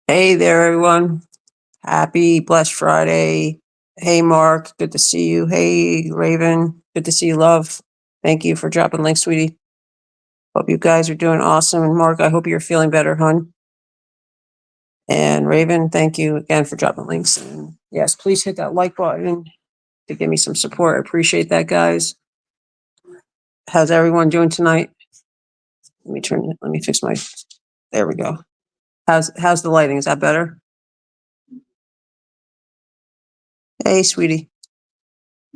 Hey there, everyone. Happy Blessed Friday. Hey, Mark. Good to see you. Hey, Raven. Good to see you, love. Thank you for dropping links, sweetie. Hope you guys are doing awesome. And Mark, I hope you're feeling better, hon. And Raven, thank you again for dropping links. And yes, please hit that like button to give me some support. I appreciate that, guys. How's everyone doing tonight? Let me fix my, there we go. How's the lighting? Is that better? Hey, sweetie.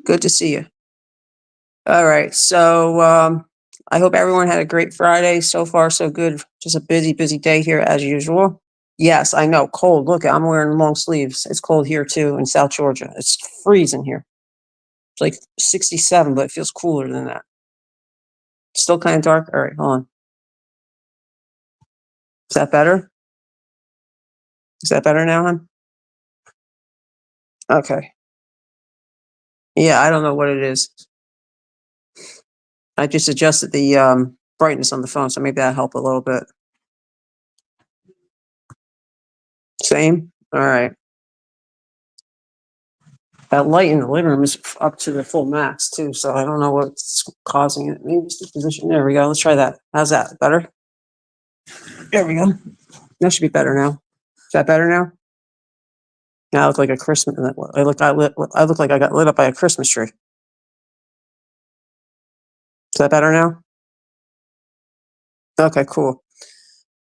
Good to see you. All right. So I hope everyone had a great Friday. So far, so good. Just a busy, busy day here as usual. Yes, I know. Cold. Look, I'm wearing long sleeves. It's cold here too in South Georgia. It's freezing here. It's like 67, but it feels cooler than that. Still kind of dark. All right, hold on. Is that better? Is that better now, hon? Okay. Yeah, I don't know what it is. I just adjusted the brightness on the phone, so maybe that'll help a little bit. Same? All right. That light in the living room is up to the full max too, so I don't know what's causing it. Maybe it's the position. There we go. Let's try that. How's that? Better? There we go. That should be better now. Is that better now? Now I look like a Christmas. I look like I got lit up by a Christmas tree. Is that better now? Okay, cool.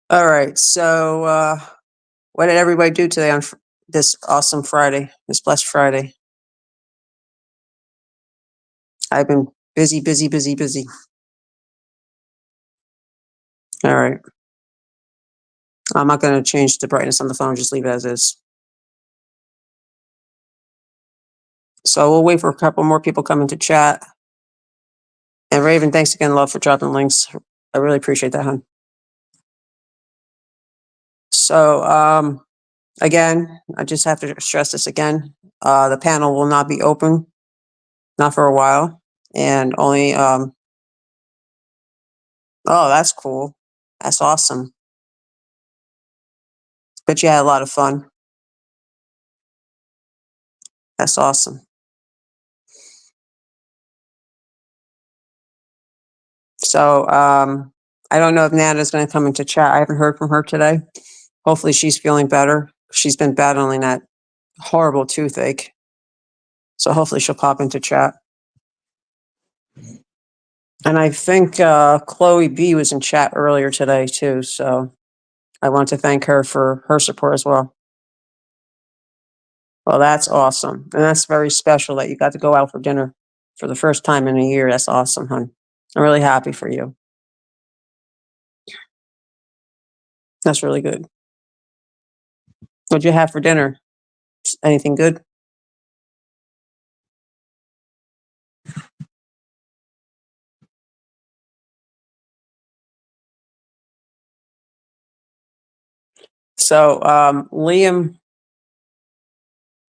All right. So, what did everybody do today on this awesome Friday? This blessed Friday. I've been busy, busy, busy, busy. All right. I'm not going to change the brightness on the phone. Just leave it as is. So we'll wait for a couple more people coming to chat. And Raven, thanks again, love, for dropping links. I really appreciate that, hon. So, again, I just have to stress this again. The panel will not be open, not for a while, and only. Oh, that's cool. That's awesome. Bet you had a lot of fun. That's awesome. So, I don't know if Nana's going to come into chat. I haven't heard from her today. Hopefully, she's feeling better. She's been battling that horrible toothache. So hopefully she'll pop into chat. And I think Chloe B was in chat earlier today too. So I want to thank her for her support as well. Well, that's awesome. And that's very special that you got to go out for dinner for the first time in a year. That's awesome, hon. I'm really happy for you. That's really good. What'd you have for dinner? Anything good? So Liam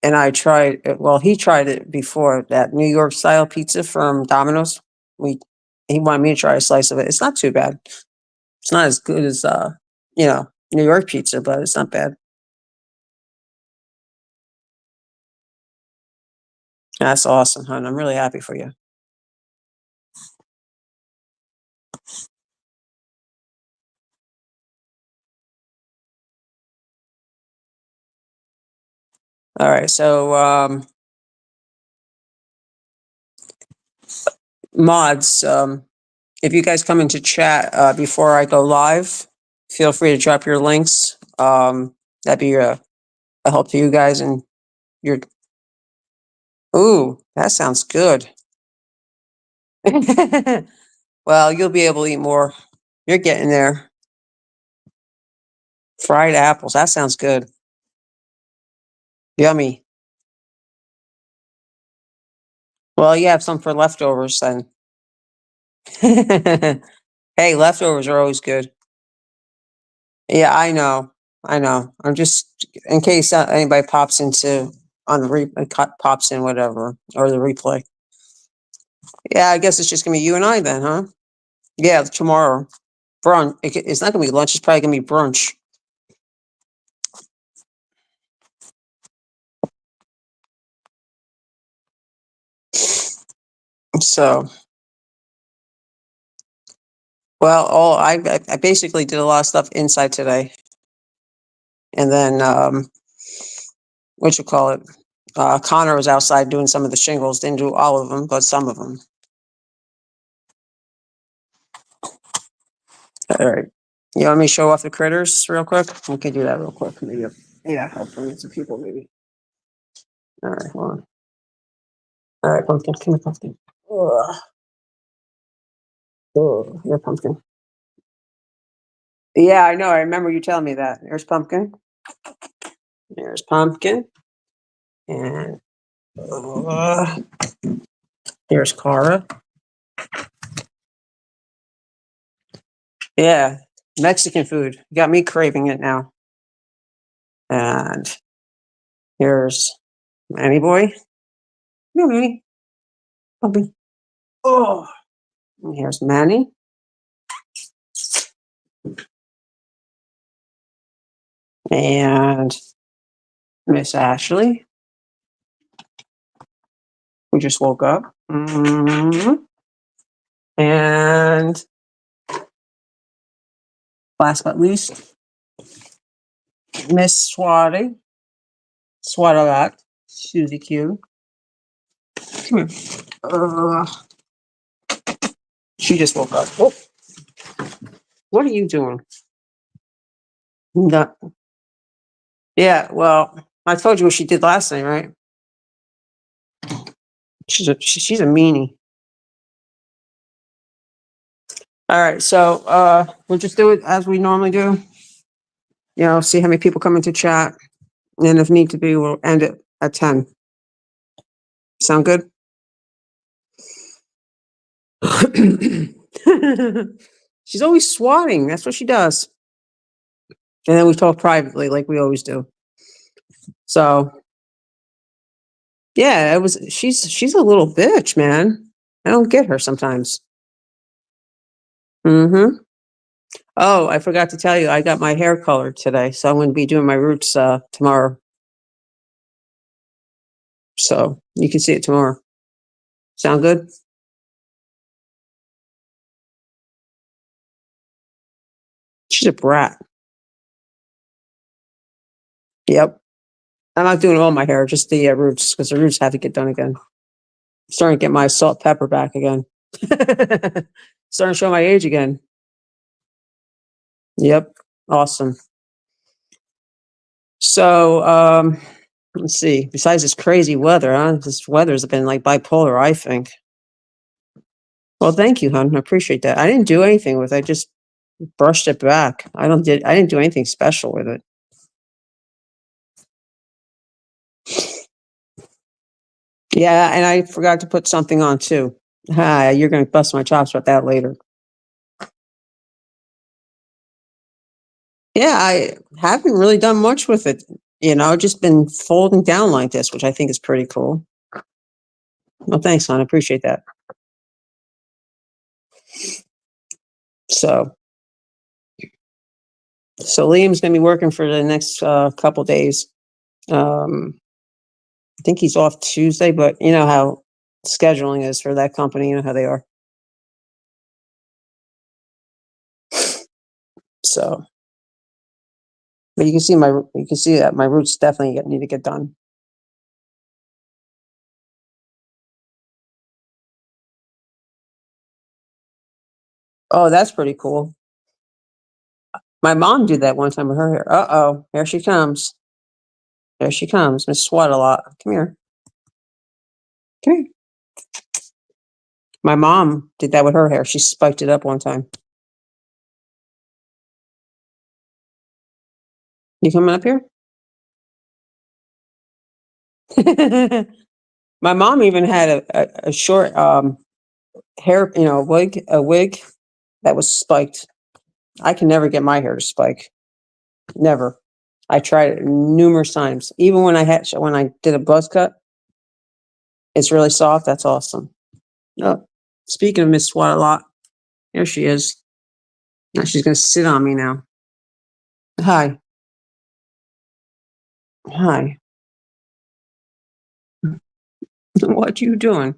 and I tried it. Well, he tried it before, that New York style pizza from Domino's. He wanted me to try a slice of it. It's not too bad. It's not as good as New York pizza, but it's not bad. That's awesome, hon. I'm really happy for you. All right, so mods, if you guys come into chat before I go live, feel free to drop your links. That'd be a help to you guys and your. Ooh, that sounds good. Well, you'll be able to eat more. You're getting there. Fried apples. That sounds good. Yummy. Well, you have some for leftovers then. Hey, leftovers are always good. Yeah, I know. I know. I'm just in case anybody pops into on the pops in whatever or the replay. Yeah, I guess it's just gonna be you and I then, huh? Yeah, tomorrow brunch. It's not gonna be lunch. It's probably gonna be brunch. So, well, I basically did a lot of stuff inside today, and then what you call it? Connor was outside doing some of the shingles. Didn't do all of them, but some of them. All right. You want me to show off the critters real quick? We can do that real quick. Maybe. Yeah, help bring some people. Maybe. All right. Hold on. All right, pumpkin. Come here, pumpkin. Ugh. Oh, you're pumpkin. Yeah, I know. I remember you telling me that. There's pumpkin. There's pumpkin. And here's Cara. Yeah, Mexican food. Got me craving it now. And here's Annie boy. Manny. Puppy. Oh. And here's Manny. And Miss Ashley, who just woke up. And last but least, Miss Swatty. Swatalat. Susie Q. Come here. She just woke up. Oh, what are you doing? No. Yeah, well, I told you what she did last night, right? She's a meanie. All right, so we'll just do it as we normally do. You know, see how many people come into chat, and if need to be, we'll end it at 10. Sound good? She's always swatting. That's what she does. And then we talk privately, like we always do. So, yeah, it was. She's a little bitch, man. I don't get her sometimes. Mm-hmm. Oh, I forgot to tell you, I got my hair colored today, so I'm going to be doing my roots tomorrow. So you can see it tomorrow. Sound good? She's a brat. Yep. I'm not doing all my hair, just the roots, because the roots have to get done again. Starting to get my salt pepper back again. Starting to show my age again. Yep. Awesome. So, let's see. Besides this crazy weather, this weather's been like bipolar, I think. Well, thank you, hon. I appreciate that. I didn't do anything with it. I just brushed it back. I didn't do anything special with it. Yeah, and I forgot to put something on too. Hi, you're going to bust my chops about that later. Yeah, I haven't really done much with it. You know, just been folding down like this, which I think is pretty cool. Well, thanks, hon. I appreciate that. So Liam's going to be working for the next couple days. I think he's off Tuesday, but you know how scheduling is for that company. You know how they are. So, but you can see that my roots definitely need to get done. Oh, that's pretty cool. My mom did that one time with her hair. Uh-oh, here she comes. There she comes, Miss Swat a lot. Come here. Come here. My mom did that with her hair. She spiked it up one time. You coming up here? My mom even had a short hair, a wig that was spiked. I can never get my hair to spike. Never. I tried it numerous times. Even when I did a buzz cut, it's really soft. That's awesome. Oh, speaking of Miss Swat a lot, here she is. Now she's gonna sit on me now. Hi. Hi. What you doing?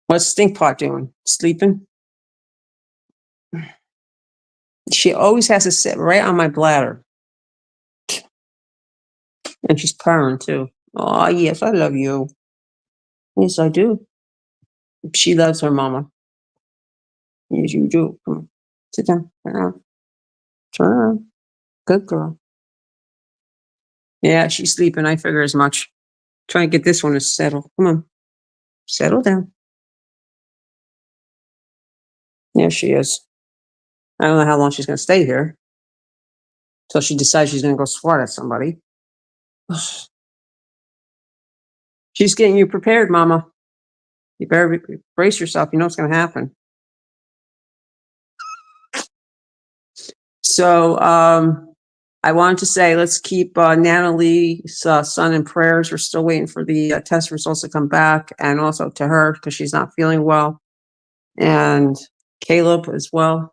What's Stink Pot doing? Sleeping? She always has to sit right on my bladder. And she's purring too. Oh, yes, I love you. Yes, I do. She loves her mama. Yes, you do. Come on. Sit down. Turn around. Turn around. Good girl. Yeah, she's sleeping. I figure as much. Try and get this one to settle. Come on. Settle down. Yeah, she is. I don't know how long she's going to stay here. Till she decides she's going to go swat at somebody. She's getting you prepared, Mama. You better brace yourself. You know what's going to happen. So I wanted to say, let's keep Natalie's son in prayers. We're still waiting for the test results to come back, and also to her because she's not feeling well, and Caleb as well.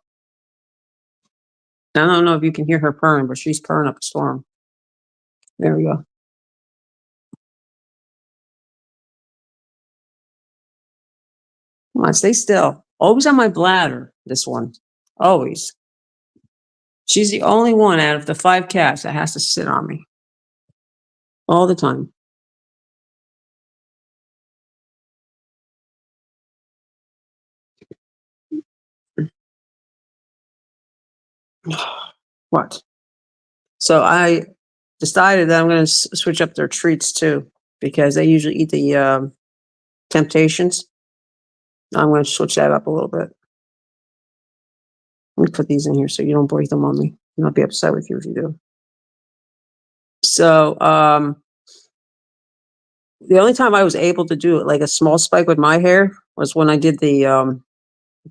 I don't know if you can hear her purring, but she's purring up a storm. There we go. Come on, stay still. Always on my bladder, this one. Always. She's the only one out of the 5 cats that has to sit on me. All the time. What? So I decided that I'm going to switch up their treats too, because they usually eat the Temptations. I'm going to switch that up a little bit. Let me put these in here so you don't break them on me. I'll be upset with you if you do. So the only time I was able to do it, like a small spike with my hair, was when I did the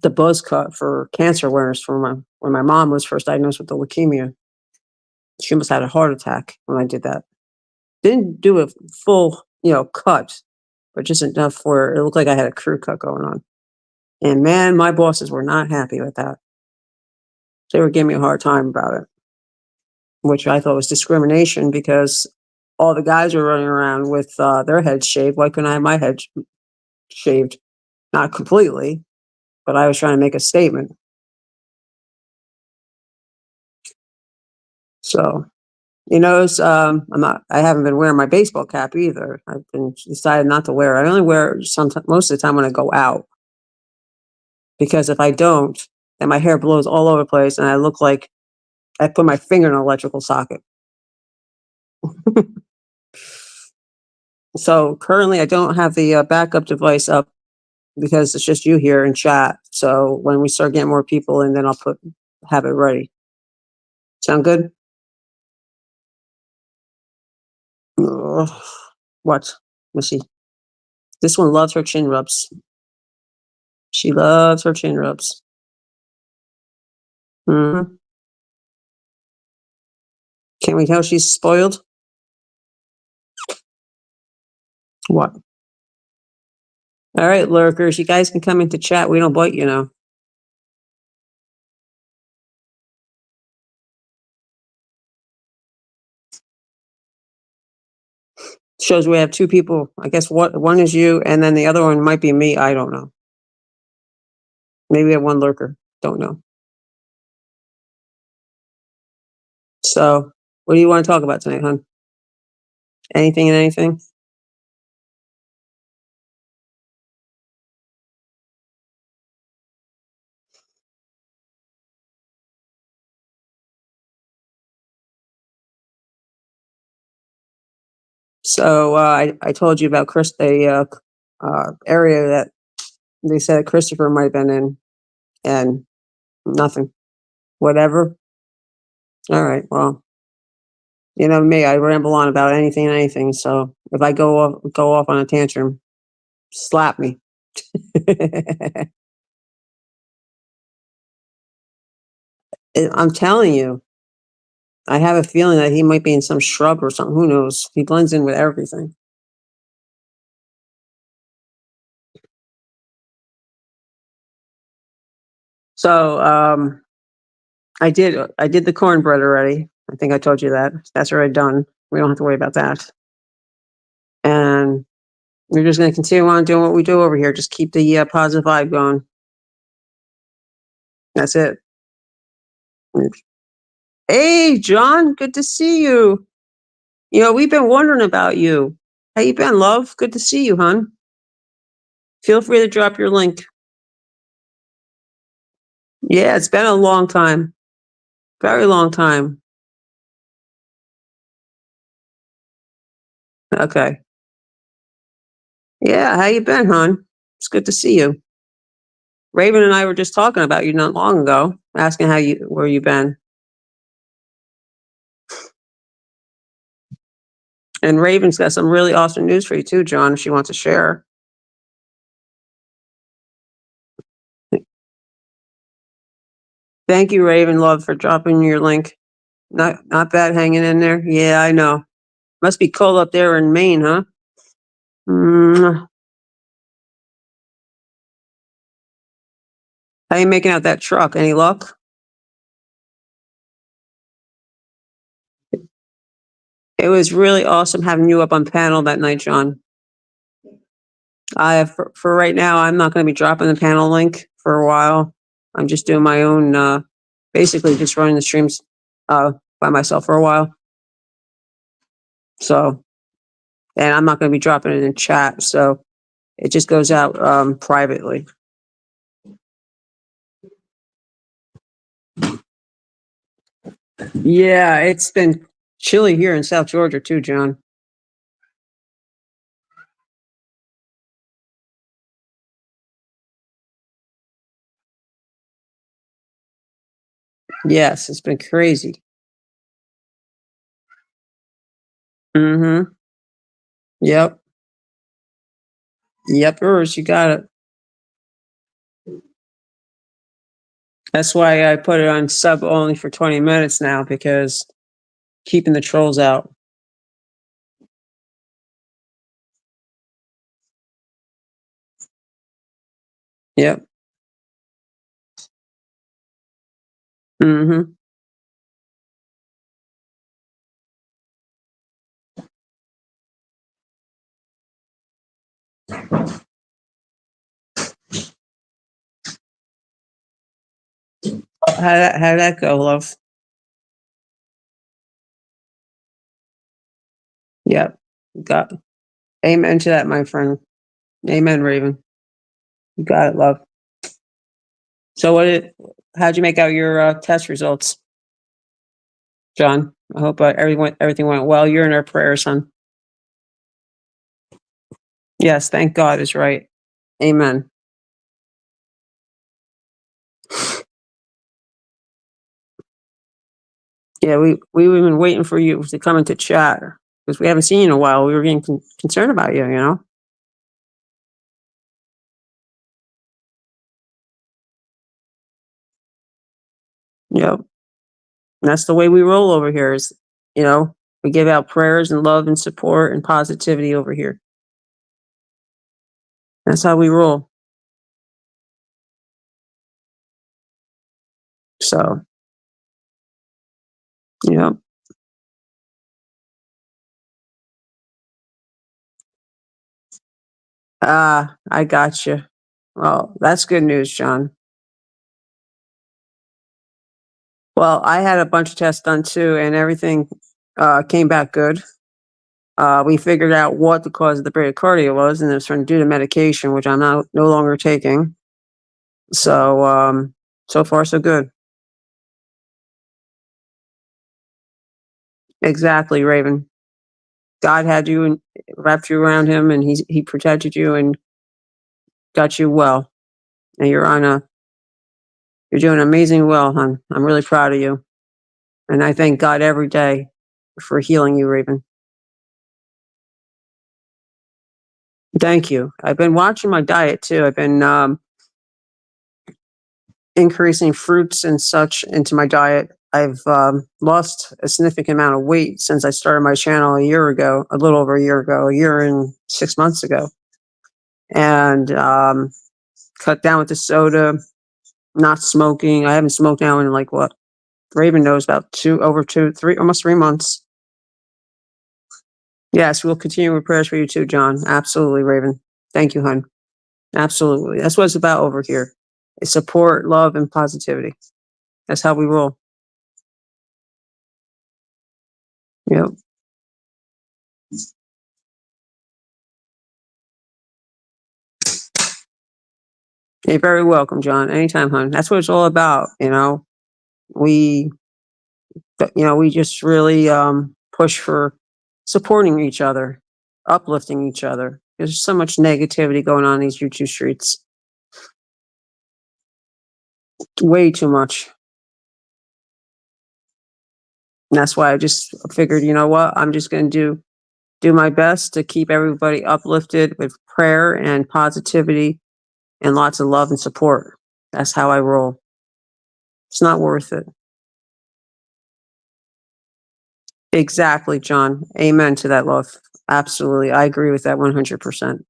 buzz cut for cancer awareness for when my mom was first diagnosed with the leukemia. She almost had a heart attack when I did that. Didn't do a full, cut, but just enough where it looked like I had a crew cut going on. And man, my bosses were not happy with that. They were giving me a hard time about it, which I thought was discrimination because all the guys were running around with their heads shaved. Why couldn't I have my head shaved? Not completely, but I was trying to make a statement. So, I haven't been wearing my baseball cap either. I've been decided not to wear it. I only wear it most of the time when I go out, because if I don't, then my hair blows all over the place and I look like I put my finger in an electrical socket. So currently I don't have the backup device up because it's just you here in chat. So when we start getting more people in, then have it ready. Sound good? Ugh. What? Let me see. This one loves her chin rubs. She loves her chin rubs. Hmm. Can't we tell she's spoiled? What? All right, lurkers, you guys can come into chat. We don't bite, Shows we have 2 people. I guess one is you, and then the other one might be me. I don't know. Maybe we have 1 lurker. Don't know. So, what do you want to talk about tonight, hon? Anything and anything? So I told you about area that they said Christopher might have been in, and nothing. Whatever. All right. Well, you know me, I ramble on about anything and anything. So if I go off on a tantrum, slap me. I'm telling you, I have a feeling that he might be in some shrub or something. Who knows? He blends in with everything. So I did the cornbread already. I think I told you that. That's already done. We don't have to worry about that. And We're just going to continue on doing what we do over here. Just keep the positive vibe going. That's it. Hey, John, good to see you. We've been wondering about you. How you been, love? Good to see you, hon. Feel free to drop your link. Yeah, it's been a long time. Very long time. Okay. Yeah, how you been, hon? It's good to see you. Raven and I were just talking about you not long ago, asking where you been. And Raven's got some really awesome news for you too, John, if she wants to share. Thank you, Raven, love, for dropping your link. Not bad hanging in there. Yeah, I know. Must be cold up there in Maine, huh? Mm. How you making out that truck? Any luck? It was really awesome having you up on panel that night, John. For right now, I'm not going to be dropping the panel link for a while. I'm just doing my own, basically just running the streams by myself for a while. So, and I'm not going to be dropping it in chat. So it just goes out privately. Yeah, it's been chilly here in South Georgia too, John. Yes, it's been crazy. Mm-hmm. Yep. Yepers, you got it. That's why I put it on sub only for 20 minutes now, because keeping the trolls out. Yep. Mm-hmm. How'd that go, love? Yep. Got amen to that, my friend. Amen, Raven. You got it, love. So how'd you make out your test results, John? I hope everything went well. You're in our prayers, son. Yes, thank God is right. Amen. Yeah, we've been waiting for you to come into chat because we haven't seen you in a while. We were getting concerned about you, you know? Yep. And that's the way we roll over here is, we give out prayers and love and support and positivity over here. That's how we roll. So, yep. I got you. Well, that's good news, John. Well, I had a bunch of tests done too, and everything came back good. We figured out what the cause of the bradycardia was, and it was from due to medication, which I'm no longer taking. So, so far so good. Exactly, Raven. God had you and wrapped you around him, and he protected you and got you well. And you're doing amazing well, hon. I'm really proud of you. And I thank God every day for healing you, Raven. Thank you. I've been watching my diet too. I've been increasing fruits and such into my diet. I've lost a significant amount of weight since I started my channel a year ago, a little over a year ago, a year and 6 months ago. And cut down with the soda, not smoking. I haven't smoked now in like what? Raven knows about almost 3 months. Yes, we'll continue with prayers for you too, John. Absolutely, Raven. Thank you, hon. Absolutely. That's what it's about over here. It's support, love, and positivity. That's how we roll. Yep. You're very welcome, John. Anytime, hon. That's what it's all about. We, we just really push for supporting each other, uplifting each other. There's so much negativity going on in these YouTube streets. Way too much. And that's why I just figured, you know what? I'm just going to do my best to keep everybody uplifted with prayer and positivity and lots of love and support. That's how I roll. It's not worth it. Exactly, John. Amen to that, love. Absolutely. I agree with that 100%.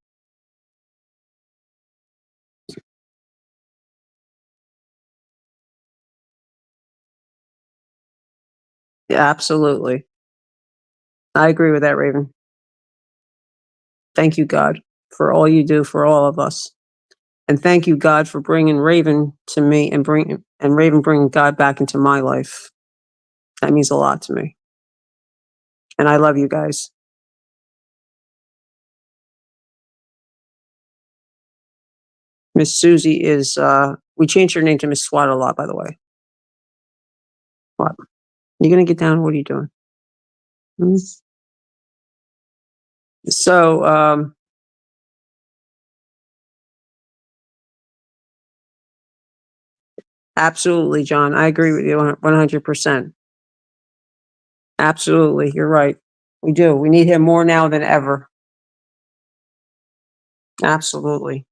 Yeah, absolutely. I agree with that, Raven. Thank you, God, for all you do for all of us. And thank you, God, for bringing Raven to me and Raven bringing God back into my life. That means a lot to me. And I love you guys. Miss Susie is, we changed her name to Miss Swat a lot, by the way. What? You going to get down? What are you doing? Hmm? So, absolutely, John. I agree with you 100%. Absolutely. You're right. We do. We need him more now than ever. Absolutely.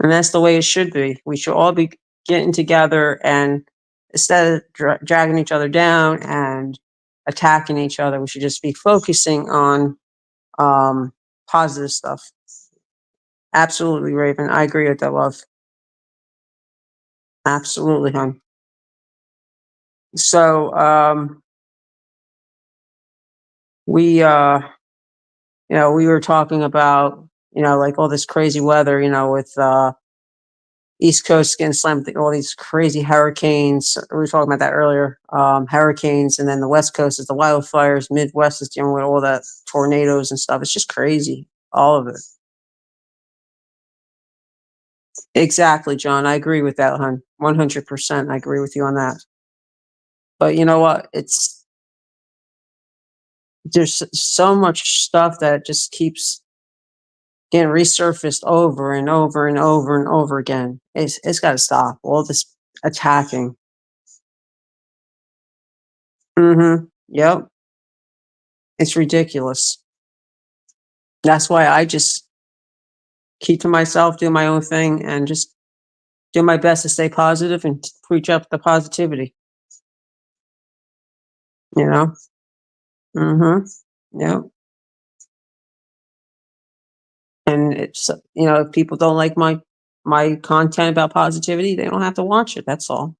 And that's the way it should be. We should all be getting together and instead of dragging each other down and attacking each other, we should just be focusing on positive stuff. Absolutely, Raven. I agree with that, love. Absolutely, hon. So we we were talking about, like all this crazy weather, with East Coast getting slammed with all these crazy hurricanes. We were talking about that earlier. Hurricanes, and then the West Coast is the wildfires. Midwest is dealing with all that tornadoes and stuff. It's just crazy, all of it. Exactly, John. I agree with that, hon. 100%. I agree with you on that. But you know what? There's so much stuff that just keeps getting resurfaced over and over and over and over again. It's got to stop. All this attacking. Mm-hmm. Yep. It's ridiculous. That's why I just keep to myself, do my own thing, and just do my best to stay positive and preach up the positivity. You know. Mm-hmm. Yep. And it's if people don't like my content about positivity, they don't have to watch it. That's all.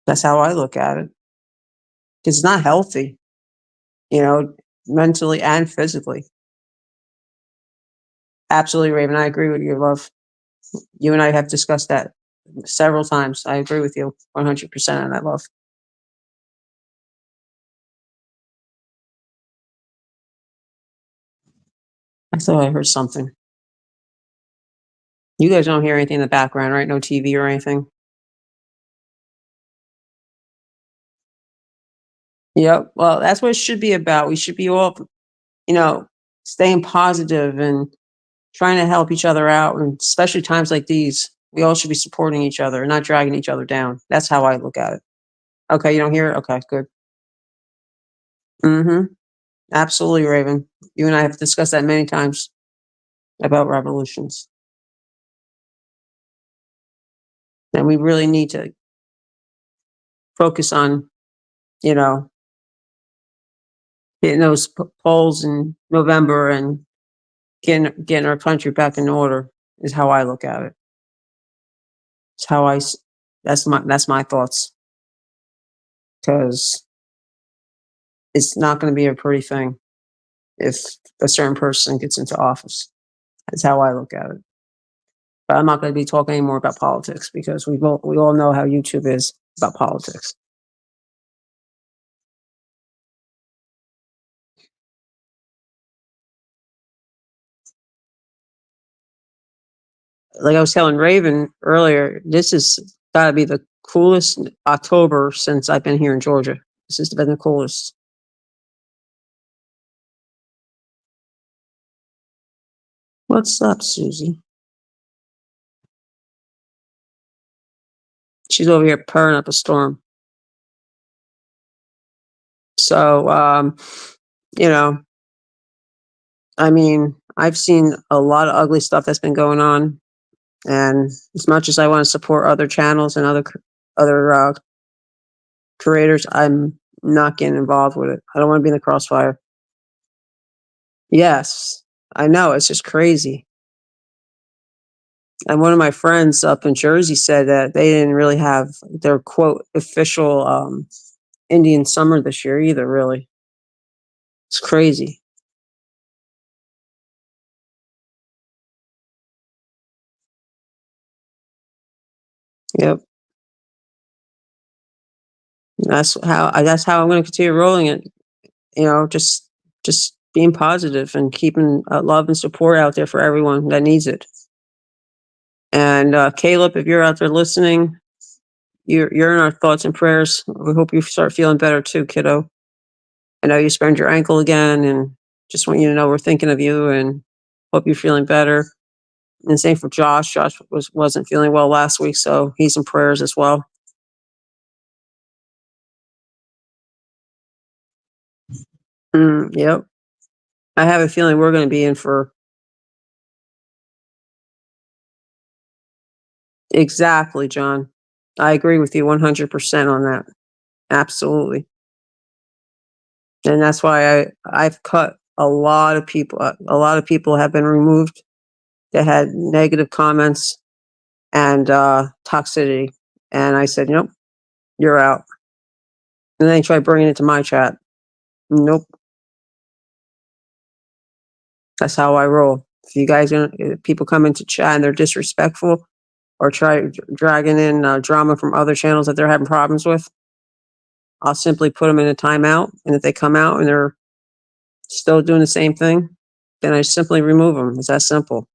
That's how I look at it. Because it's not healthy. You know, mentally and physically. Absolutely, Raven. I agree with you, love. You and I have discussed that several times. I agree with you 100% on that, love. I thought I heard something. You guys don't hear anything in the background, right? No TV or anything? Yep. Well, that's what it should be about. We should be all, you know, staying positive and trying to help each other out. And especially times like these, we all should be supporting each other and not dragging each other down. That's how I look at it. Okay. You don't hear it? Okay. Good. Mm-hmm. Absolutely, Raven. You and I have discussed that many times about revolutions. And we really need to focus on, you know, getting those polls in November and getting our country back in order is how I look at it. It's how that's my thoughts. Because it's not going to be a pretty thing if a certain person gets into office. That's how I look at it. But I'm not going to be talking anymore about politics because we all know how YouTube is about politics. Like I was telling Raven earlier, this has got to be the coolest October since I've been here in Georgia. This has been the coolest. What's up, Susie? She's over here purring up a storm. So, you know, I mean, I've seen a lot of ugly stuff that's been going on, and as much as I want to support other channels and other creators, I'm not getting involved with it. I don't want to be in the crossfire. Yes, I know, it's just crazy. And one of my friends up in Jersey said that they didn't really have their quote official Indian summer this year either. Really, it's crazy. Yep, that's how I'm going to continue rolling it. You know, just being positive and keeping love and support out there for everyone that needs it. And Caleb, if you're out there listening, you're in our thoughts and prayers. We hope you start feeling better too, kiddo. I know you sprained your ankle again, and just want you to know we're thinking of you and hope you're feeling better. And same for Josh. Josh wasn't feeling well last week, so he's in prayers as well. Yep. I have a feeling we're going to be in for exactly, John. I agree with you 100% on that. Absolutely. And that's why I've cut a lot of people. A lot of people have been removed that had negative comments and toxicity. And I said, nope, you're out. And then they tried bringing it to my chat. Nope. That's how I roll. If you guys, if people come into chat and they're disrespectful or try dragging in drama from other channels that they're having problems with, I'll simply put them in a timeout. And if they come out and they're still doing the same thing, then I simply remove them. It's that simple.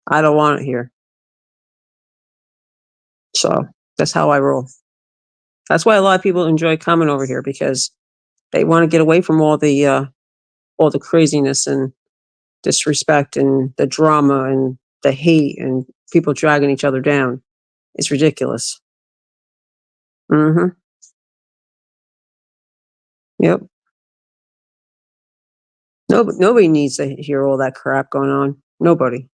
I don't want it here. So that's how I roll. That's why a lot of people enjoy coming over here because they want to get away from all the craziness and disrespect and the drama and the hate and people dragging each other down. It's ridiculous. Mm-hmm. Yep. Nobody needs to hear all that crap going on. Nobody.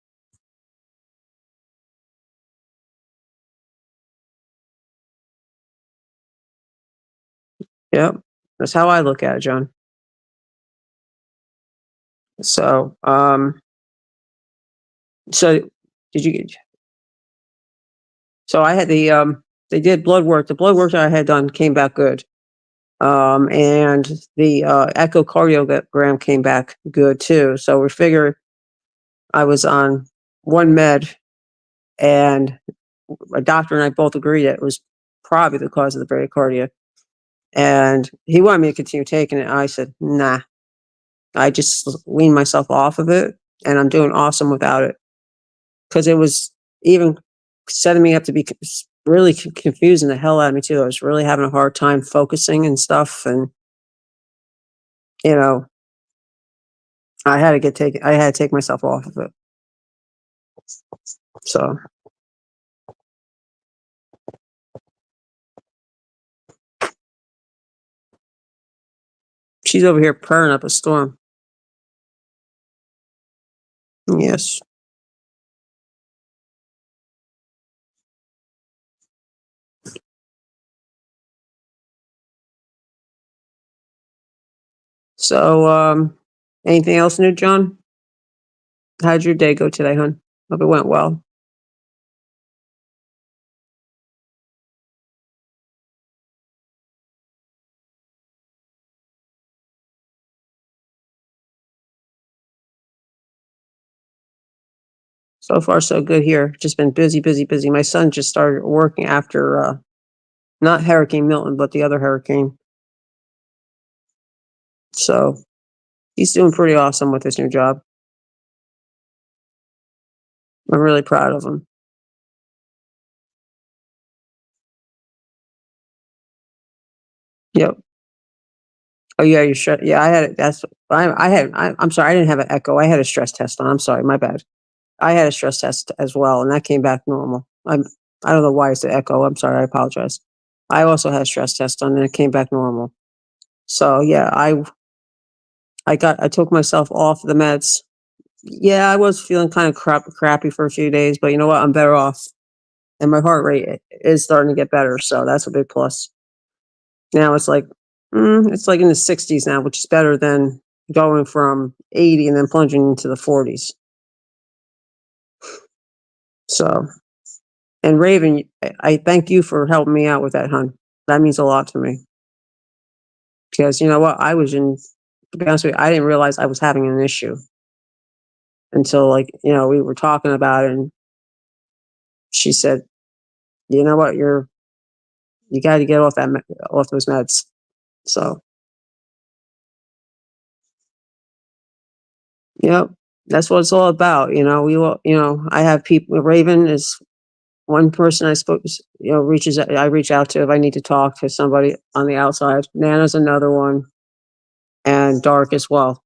Yep. That's how I look at it, John. So, so did you get? So I had they did blood work. The blood work that I had done came back good. And the echocardiogram came back good too. So we figure I was on one med, and a doctor and I both agreed that it was probably the cause of the bradycardia. And he wanted me to continue taking it. I said, nah, I just weaned myself off of it, and I'm doing awesome without it because it was even setting me up to be really confusing the hell out of me too. I was really having a hard time focusing and stuff, and you know, I had to take myself off of it. So she's over here purring up a storm. Yes. So, anything else new, John? How'd your day go today, hon? Hope it went well. So far, so good here. Just been busy, busy, busy. My son just started working after not Hurricane Milton, but the other hurricane. So he's doing pretty awesome with his new job. I'm really proud of him. Yep. Oh yeah, you should. Yeah, I had it. That's I had. I'm sorry, I didn't have an echo. I had a stress test on. I'm sorry, my bad. I had a stress test as well, and that came back normal. I don't know why it's the echo. I'm sorry. I apologize. I also had a stress test on, and it came back normal. So yeah, I took myself off the meds. Yeah, I was feeling kind of crappy for a few days, but you know what? I'm better off, and my heart rate is starting to get better. So that's a big plus. Now it's like in the 60s now, which is better than going from 80 and then plunging into the 40s. So, and Raven, I thank you for helping me out with that, hon. That means a lot to me because you know what? To be honest with you, I didn't realize I was having an issue until we were talking about it, and she said, you know what? You got to get off off those meds. So, yep, that's what it's all about. I have people. Raven is one person I spoke, I reach out to if I need to talk to somebody on the outside. Nana's another one, and Dark as well.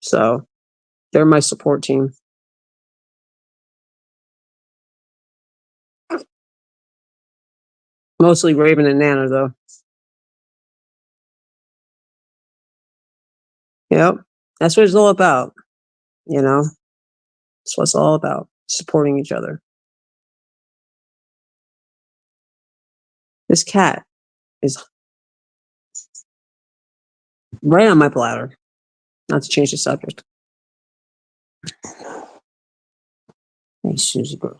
So they're my support team. Mostly Raven and Nana, though. Yep, that's what it's all about. You know, that's what it's all about: supporting each other. This cat is right on my bladder. Not to change the subject. Hey, Susie, bro.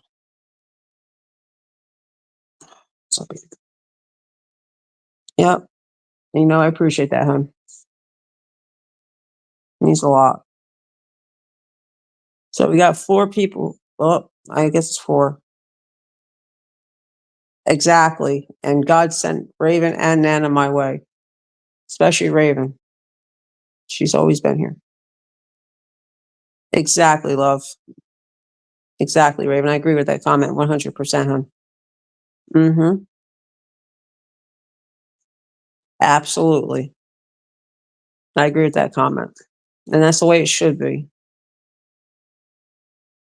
What's up, baby? Yep. I appreciate that, hon. It means a lot. So we got 4 people. Well, I guess it's 4. Exactly. And God sent Raven and Nana my way, especially Raven. She's always been here. Exactly, love. Exactly, Raven. I agree with that comment 100%, hon. Mm-hmm. Absolutely. I agree with that comment. And that's the way it should be.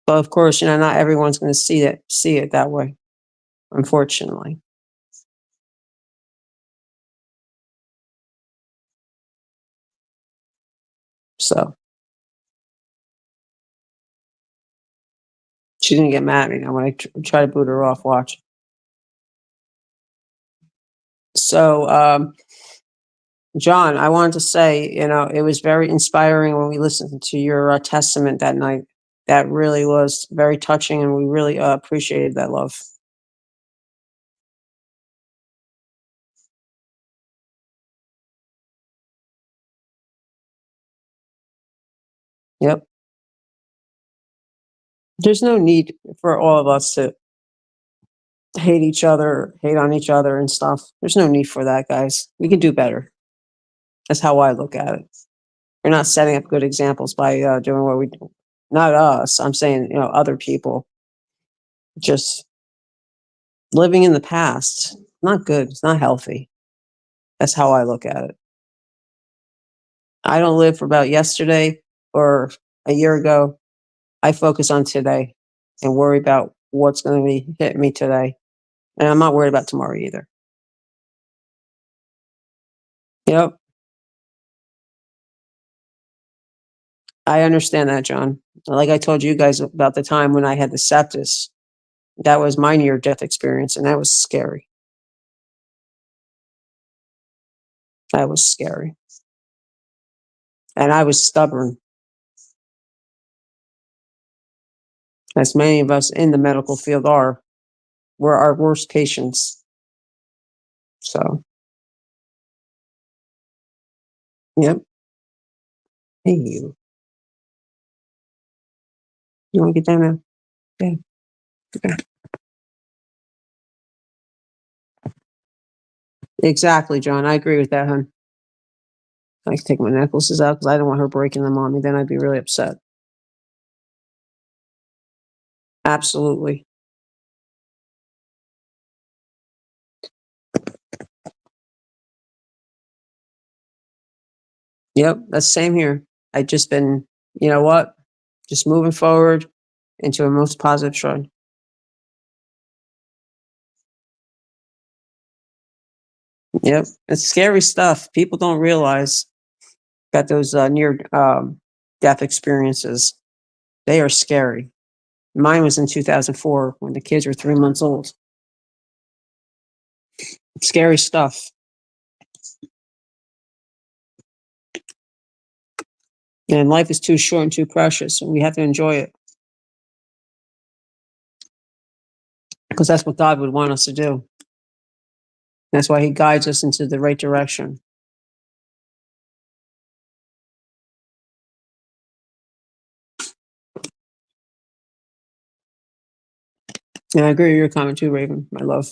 But of course, not everyone's going to see it that way, unfortunately. So she's going to get mad at me now when I try to boot her off. Watch. So, John, I wanted to say, it was very inspiring when we listened to your testament that night. That really was very touching, and we really appreciated that love. Yep. There's no need for all of us to hate each other, hate on each other and stuff. There's no need for that, guys. We can do better. That's how I look at it. We're not setting up good examples by doing what we do. Not us. I'm saying, other people just living in the past. Not good. It's not healthy. That's how I look at it. I don't live for about yesterday or a year ago. I focus on today and worry about what's going to be hitting me today. And I'm not worried about tomorrow either. Yep. I understand that, John. Like I told you guys about the time when I had the sepsis, that was my near death experience, and that was scary. That was scary. And I was stubborn, as many of us in the medical field are. We're our worst patients. So, yep. Hey, you. You want to get down there? Yeah. Okay. Exactly, John. I agree with that, hon. I can take my necklaces out because I don't want her breaking them on me. Then I'd be really upset. Absolutely. Yep. That's the same here. I just been, you know what? Just moving forward into a most positive trend. Yep. It's scary stuff. People don't realize that those near death experiences, they are scary. Mine was in 2004 when the kids were 3 months old. Scary stuff. And life is too short and too precious, and we have to enjoy it because that's what God would want us to do. That's why He guides us into the right direction. And I agree with your comment too, Raven, my love.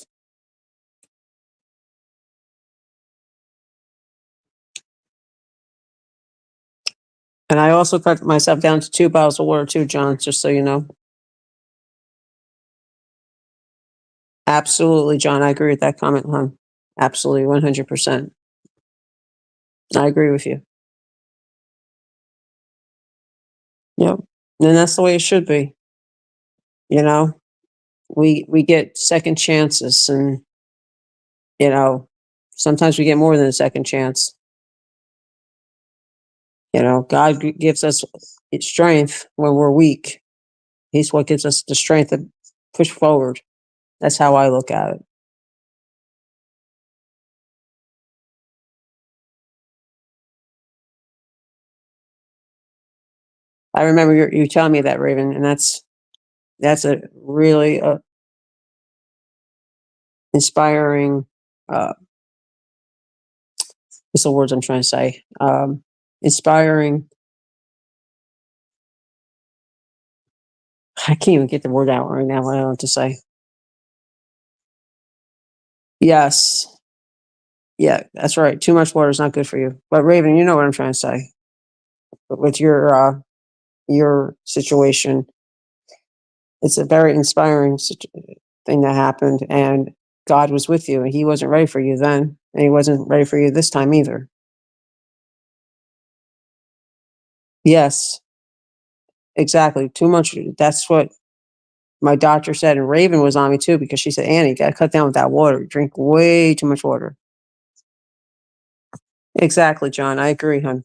And I also cut myself down to 2 bottles of water too, John, just so you know. Absolutely, John. I agree with that comment, hon. Absolutely, 100%. I agree with you. Yep. And that's the way it should be. You know, we get second chances, and you know, sometimes we get more than a second chance. You know, God gives us strength when we're weak. He's what gives us the strength to push forward. That's how I look at it. I remember you telling me that, Raven, and that's a really inspiring. What's the words I'm trying to say? Inspiring. I can't even get the word out right now. What I want to say. Yes. Yeah, that's right. Too much water is not good for you. But Raven, you know what I'm trying to say. But with your situation, it's a very inspiring thing that happened, and God was with you, and He wasn't ready for you then, and He wasn't ready for you this time either. Yes, exactly. Too much. That's what my doctor said, and Raven was on me too because she said, "Annie, you got to cut down with that water. You drink way too much water." Exactly, John. I agree, hon.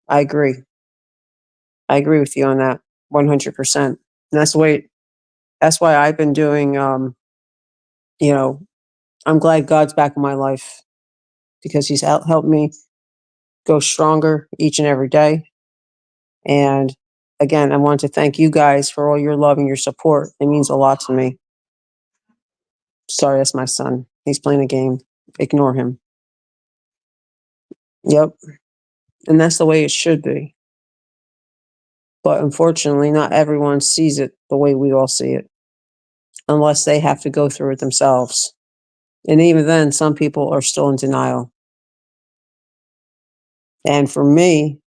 I agree. I agree with you on that 100%. And that's the way. That's why I've been doing. You know, I'm glad God's back in my life because He's helped me go stronger each and every day. And again, I want to thank you guys for all your love and your support. It means a lot to me. Sorry, that's my son. He's playing a game. Ignore him. Yep. And that's the way it should be. But unfortunately, not everyone sees it the way we all see it, unless they have to go through it themselves. And even then, some people are still in denial. And for me,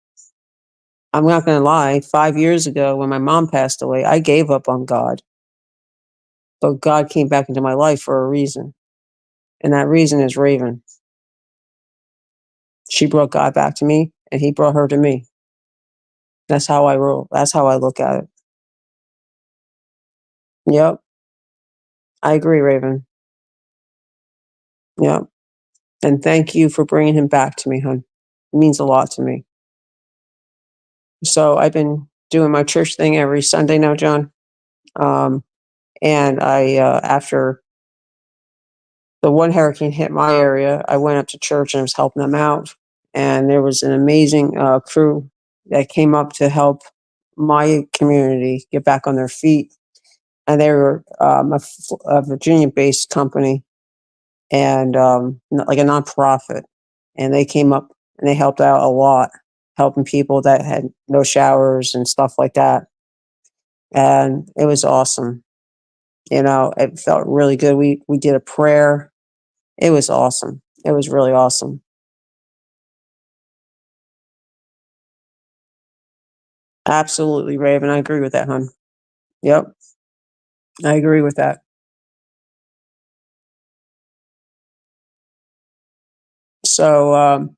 I'm not going to lie, 5 years ago, when my mom passed away, I gave up on God. But God came back into my life for a reason. And that reason is Raven. She brought God back to me, and He brought her to me. That's how I roll. That's how I look at it. Yep. I agree, Raven. Yep. And thank you for bringing him back to me, hon. It means a lot to me. So I've been doing my church thing every Sunday now, John. Um, and after the one hurricane hit my area, I went up to church and was helping them out. And there was an amazing crew that came up to help my community get back on their feet. And they were a Virginia-based company and like a nonprofit. And they came up and they helped out a lot, helping people that had no showers and stuff like that. and it was awesome. It felt really good. We did a prayer. It was awesome. It was really awesome. Absolutely, Raven. I agree with that, hon. Yep, I agree with that. So,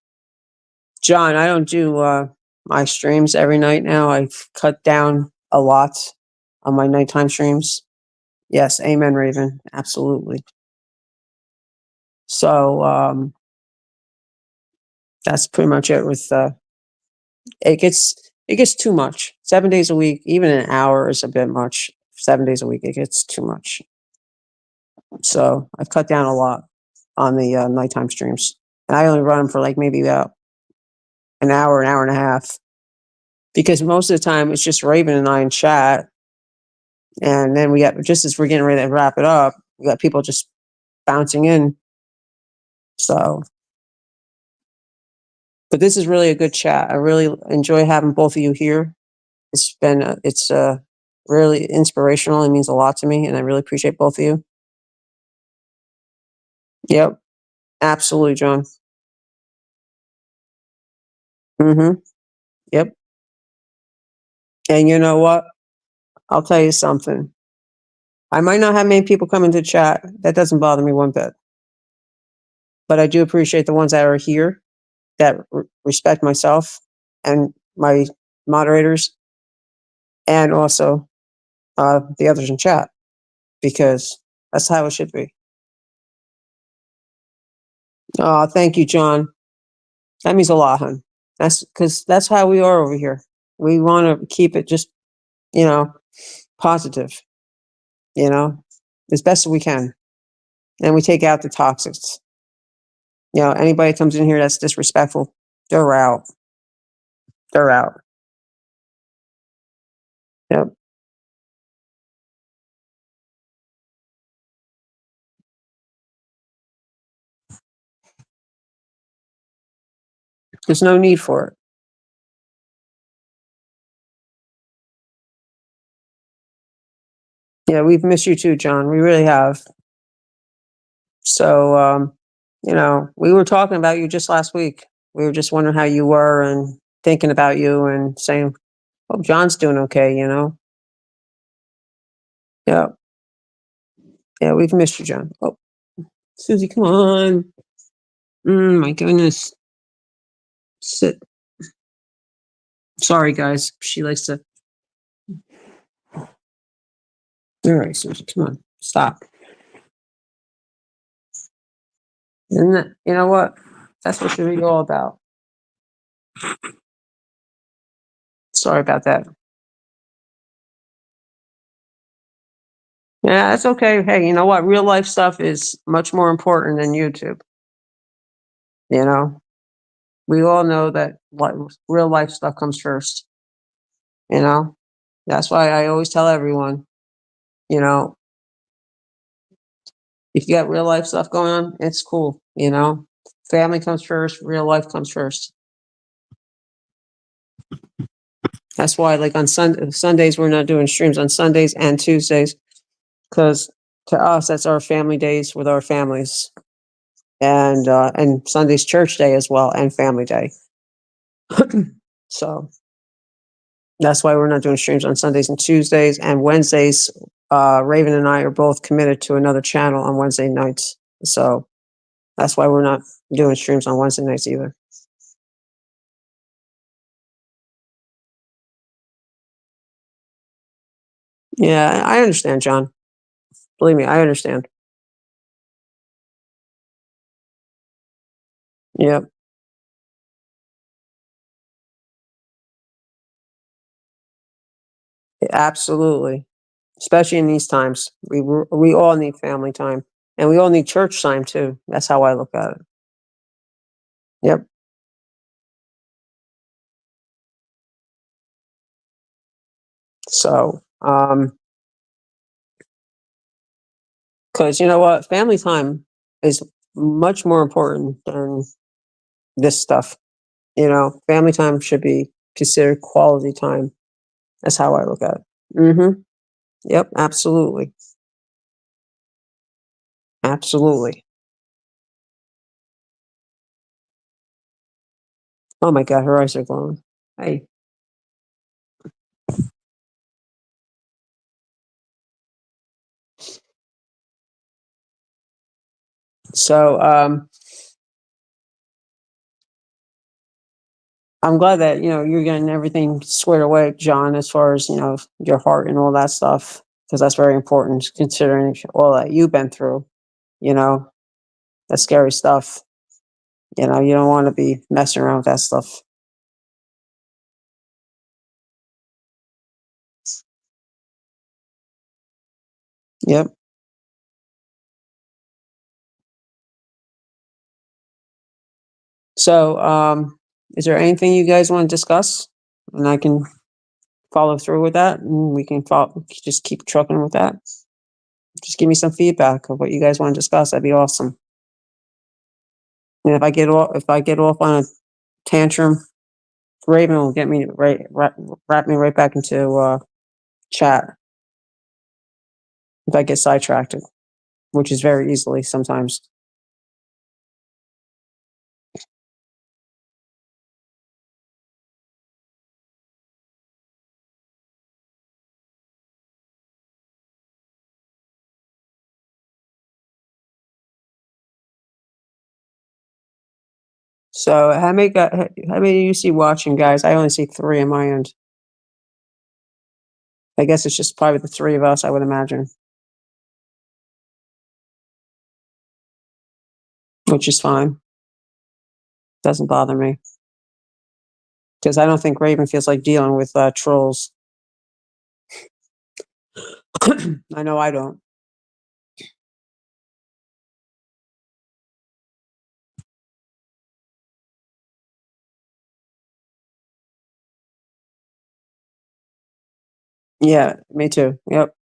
John, I don't do my streams every night now. I've cut down a lot on my nighttime streams. Yes, amen, Raven. Absolutely. So, that's pretty much it with it gets too much. 7 days a week, even an hour is a bit much. 7 days a week, it gets too much. So I've cut down a lot on the nighttime streams, and I only run them for like maybe about an hour and a half, because most of the time it's just Raven and I in chat, and then we got, just as we're getting ready to wrap it up, we got people just bouncing in. So, but this is really a good chat. I really enjoy having both of you here. It's really inspirational. It means a lot to me, and I really appreciate both of you. Yep, absolutely, John. Mm-hmm. Yep. And you know what? I'll tell you something. I might not have many people come into chat. That doesn't bother me one bit. But I do appreciate the ones that are here that respect myself and my moderators, and also the others in chat, because that's how it should be. Oh, thank you, John. That means a lot, hon. That's because that's how we are over here. We want to keep it just, you know, positive, as best as we can. And we take out the toxics. Anybody comes in here that's disrespectful, they're out. They're out. Yep. There's no need for it. Yeah, we've missed you too, John. We really have. So, we were talking about you just last week. We were just wondering how you were and thinking about you and saying, "Oh, John's doing okay." Yeah, yeah, we've missed you, John. Oh, Susie, come on. My goodness. Sit. Sorry, guys. She likes to. All right, Susie, come on. Stop. Isn't that, you know what? That's what should be all about. Sorry about that. Yeah, that's okay. Hey, you know what? Real life stuff is much more important than YouTube. You know, we all know that real life stuff comes first. You know, that's why I always tell everyone, you know, if you got real life stuff going on, it's cool. Family comes first, real life comes first. That's why, like on Sundays, we're not doing streams on Sundays and Tuesdays, because to us, that's our family days with our families, and Sunday's church day as well, and family day. So that's why we're not doing streams on Sundays and Tuesdays, and Wednesdays. Raven and I are both committed to another channel on Wednesday nights, so that's why we're not doing streams on Wednesday nights either. Yeah, I understand, John. Believe me, I understand. Yep, absolutely. Especially in these times, we all need family time, and we all need church time too. That's how I look at it. Yep. So, because you know what, family time is much more important than this stuff. Family time should be considered quality time. That's how I look at it. Mm-hmm. Yep, absolutely. Absolutely. Oh my God, her eyes are glowing. Hey. So I'm glad that, you're getting everything squared away, John, as far as, your heart and all that stuff, because that's very important considering all that you've been through, you know, that scary stuff. You don't want to be messing around with that stuff. Yep. So, is there anything you guys want to discuss? And I can follow through with that, and we can just keep trucking with that. Just give me some feedback of what you guys want to discuss. That'd be awesome. And if I get off on a tantrum, Raven will get me wrap me right back into chat if I get sidetracked, which is very easily sometimes. So how many do you see watching, guys? I only see three on my end. I guess it's just probably the three of us, I would imagine, which is fine. Doesn't bother me because I don't think Raven feels like dealing with trolls. I know I don't. Yeah, me too. Yep.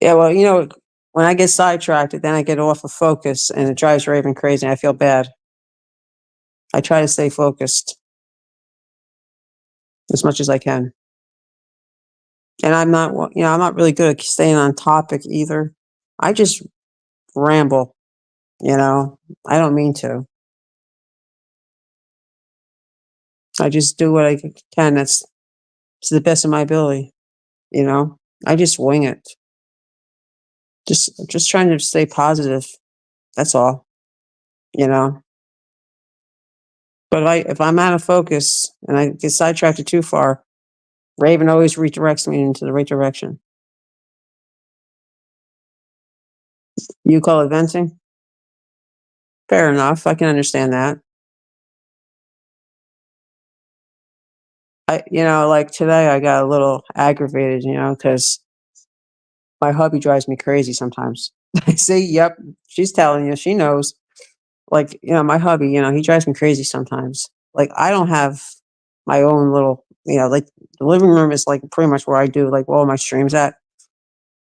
Yeah, well, when I get sidetracked, then I get off of focus and it drives Raven crazy. I feel bad. I try to stay focused as much as I can. And I'm not really good at staying on topic either. I just ramble, you know. I don't mean to. I just do what I can. That's to the best of my ability, you know. I just wing it. Just trying to stay positive. That's all, you know. But if I'm out of focus and I get sidetracked too far, Raven always redirects me into the right direction. You call it venting? Fair enough. I can understand that. Like today, I got a little aggravated, because my hubby drives me crazy sometimes. I say, yep, she's telling you, she knows. Like, my hubby, he drives me crazy sometimes. Like, I don't have my own little, like the living room is like pretty much where I do like all my streams at.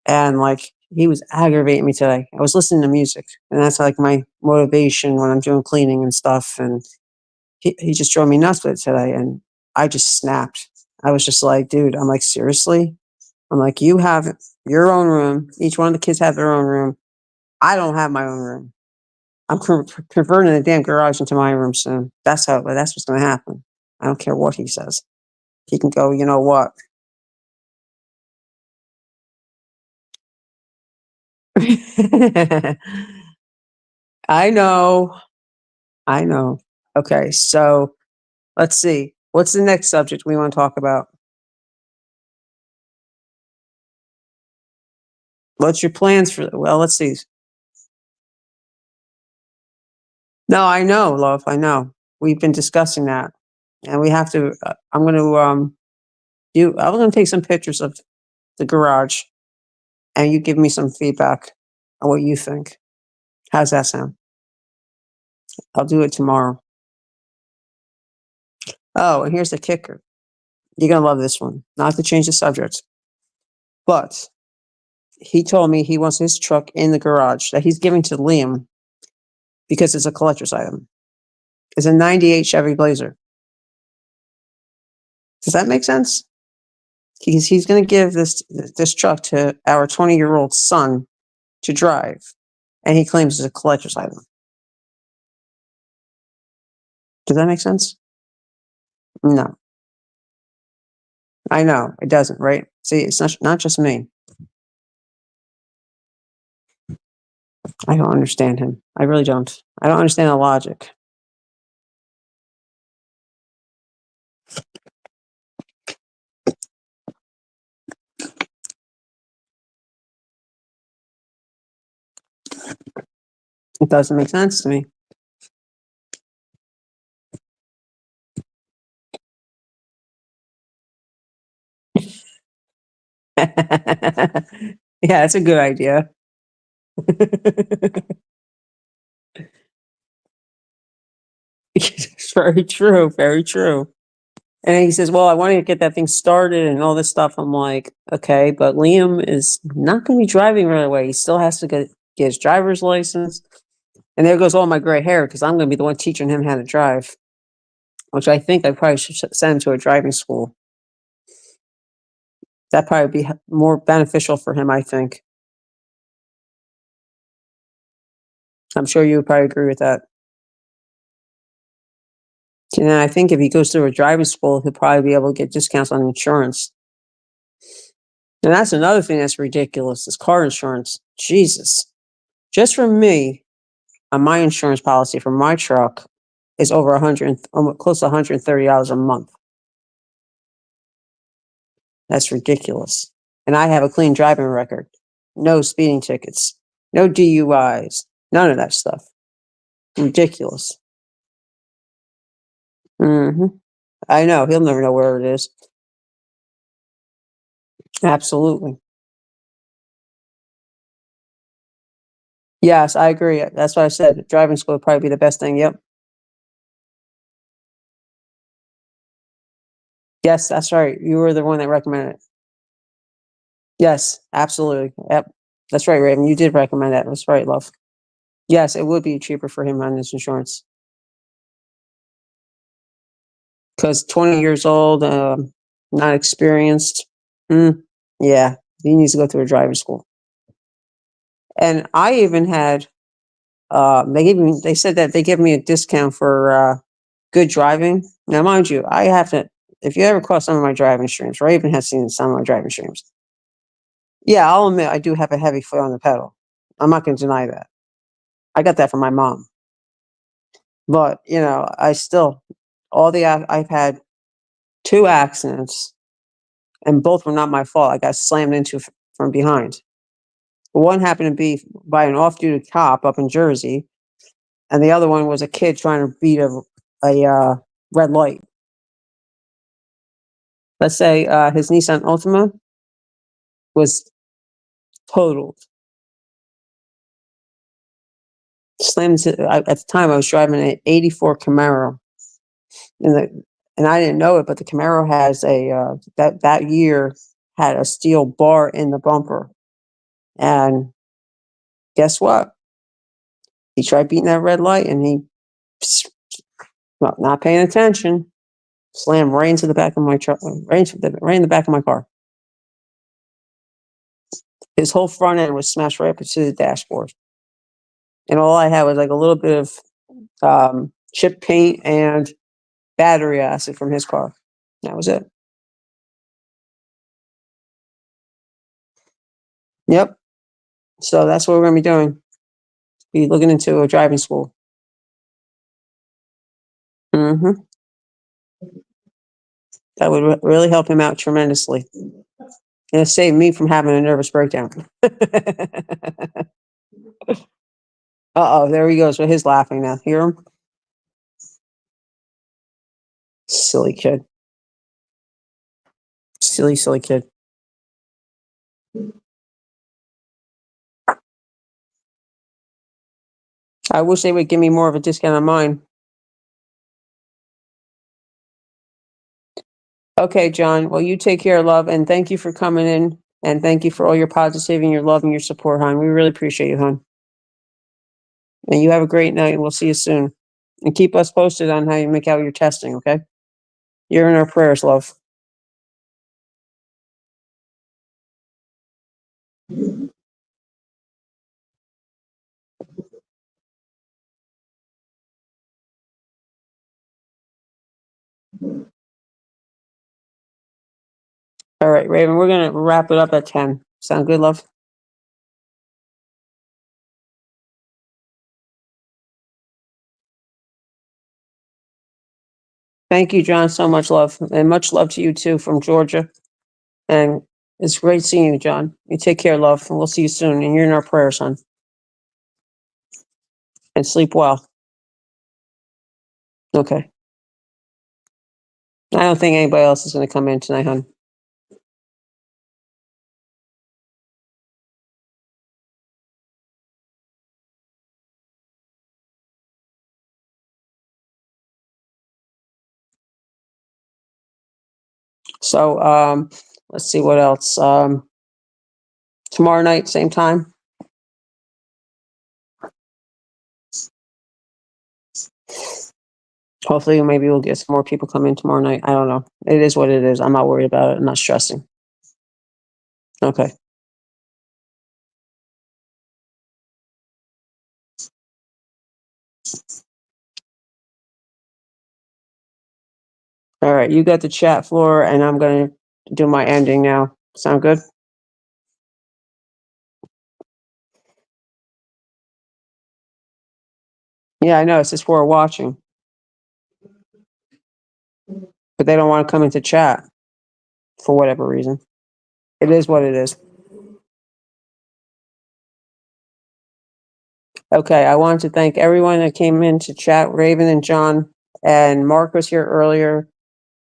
And like, he was aggravating me today. I was listening to music, and that's like my motivation when I'm doing cleaning and stuff. And he just drove me nuts with it today. And I just snapped. I was just like, dude, I'm like, seriously? I'm like, you have your own room. Each one of the kids have their own room. I don't have my own room. I'm converting the damn garage into my room soon. That's what's going to happen. I don't care what he says. He can go, you know what? I know. I know. Okay. So let's see. What's the next subject we want to talk about? What's your plans well, let's see. No, I know, love. I know. We've been discussing that. And we have to, I'm going to, I'm going to take some pictures of the garage and you give me some feedback on what you think. How's that sound? I'll do it tomorrow. Oh, and here's the kicker. You're going to love this one. Not to change the subject, but he told me he wants his truck in the garage that he's giving to Liam because it's a collector's item. It's a 98 Chevy Blazer. Does that make sense? He's going to give this truck to our 20-year-old son to drive, and he claims it's a collector's item. Does that make sense? No, I know it doesn't. Right? See, it's not just me. I don't understand him. I really don't. I don't understand the logic. It doesn't make sense to me. Yeah, that's a good idea. It's very true. Very true. And he says, well, I want to get that thing started and all this stuff. I'm like, okay, but Liam is not going to be driving right away. He still has to get his driver's license. And there goes all my gray hair because I'm going to be the one teaching him how to drive, which I think I probably should send him to a driving school. That'd probably be more beneficial for him, I think. I'm sure you would probably agree with that. And then I think if he goes through a driving school, he'll probably be able to get discounts on insurance. And that's another thing that's ridiculous is car insurance. Jesus. Just for me, on my insurance policy for my truck is over 100, close to $130 a month. That's ridiculous. And I have a clean driving record. No speeding tickets. No DUIs. None of that stuff. Ridiculous. I know. He'll never know where it is. Absolutely. Yes, I agree. That's what I said. Driving school would probably be the best thing. Yep. Yes, that's right. You were the one that recommended it. Yes, absolutely. Yep. That's right, Raven. You did recommend that. That's right, love. Yes, it would be cheaper for him on his insurance. Because 20 years old, not experienced. Yeah, he needs to go through a driving school. And I even had, they said that they give me a discount for good driving. Now, mind you, I have to, if you ever cross some of my driving streams, Raven has seen some of my driving streams. Yeah, I'll admit I do have a heavy foot on the pedal. I'm not going to deny that. I got that from my mom. But, I still, I've had 2 accidents and both were not my fault. I got slammed into from behind. One happened to be by an off-duty cop up in Jersey, and the other one was a kid trying to beat a red light. Let's say his Nissan Altima was totaled. Slammed into, at the time I was driving an '84 Camaro, and I didn't know it, but the Camaro has a that year had a steel bar in the bumper, and guess what? He tried beating that red light, and he, well, not paying attention, slammed right into the back of my truck, right in the back of my car. His whole front end was smashed right up into the dashboard, and all I had was like a little bit of chip paint and battery acid from his car. That was it. Yep. So that's what we're going to be doing. Be looking into a driving school. That would really help him out tremendously. And it saved me from having a nervous breakdown. Uh-oh, there he goes with his laughing now. Hear him? Silly kid. Silly, silly kid. I wish they would give me more of a discount on mine. Okay, John. Well, you take care, love, and thank you for coming in, and thank you for all your positivity and your love and your support, hon. We really appreciate you, hon. And you have a great night, and we'll see you soon. And keep us posted on how you make out your testing, okay? You're in our prayers, love. All right, Raven, we're going to wrap it up at 10. Sound good, love? Thank you, John, so much love. And much love to you too from Georgia. And it's great seeing you, John. You take care, love, and we'll see you soon. And you're in our prayers, son. And sleep well. Okay. I don't think anybody else is going to come in tonight, hon. So, let's see what else. Tomorrow night, same time. Hopefully, maybe we'll get some more people come in tomorrow night. I don't know. It is what it is. I'm not worried about it. I'm not stressing. Okay. All right. You got the chat floor, and I'm going to do my ending now. Sound good? Yeah, I know. It's just for watching, but they don't want to come into chat for whatever reason. It is what it is. Okay. I wanted to thank everyone that came in to chat. Raven and John and Mark was here earlier.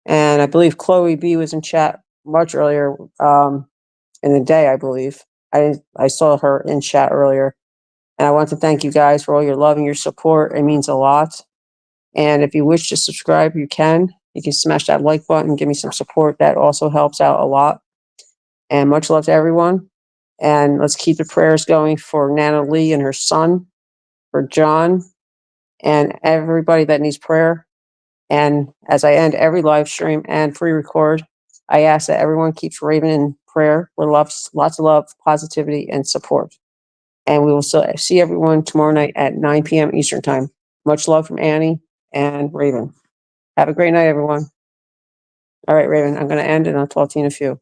And I believe Chloe B was in chat much earlier in the day, I believe. I saw her in chat earlier. And I want to thank you guys for all your love and your support. It means a lot. And if you wish to subscribe, you can. You can smash that like button, give me some support. That also helps out a lot. And much love to everyone. And let's keep the prayers going for Nana Lee and her son, for John, and everybody that needs prayer. And as I end every live stream and pre-record, I ask that everyone keeps Raven in prayer with lots of love, positivity, and support. And we will see everyone tomorrow night at 9 p.m. Eastern Time. Much love from Annie and Raven. Have a great night, everyone. All right, Raven, I'm going to end and I'll talk to you in a few.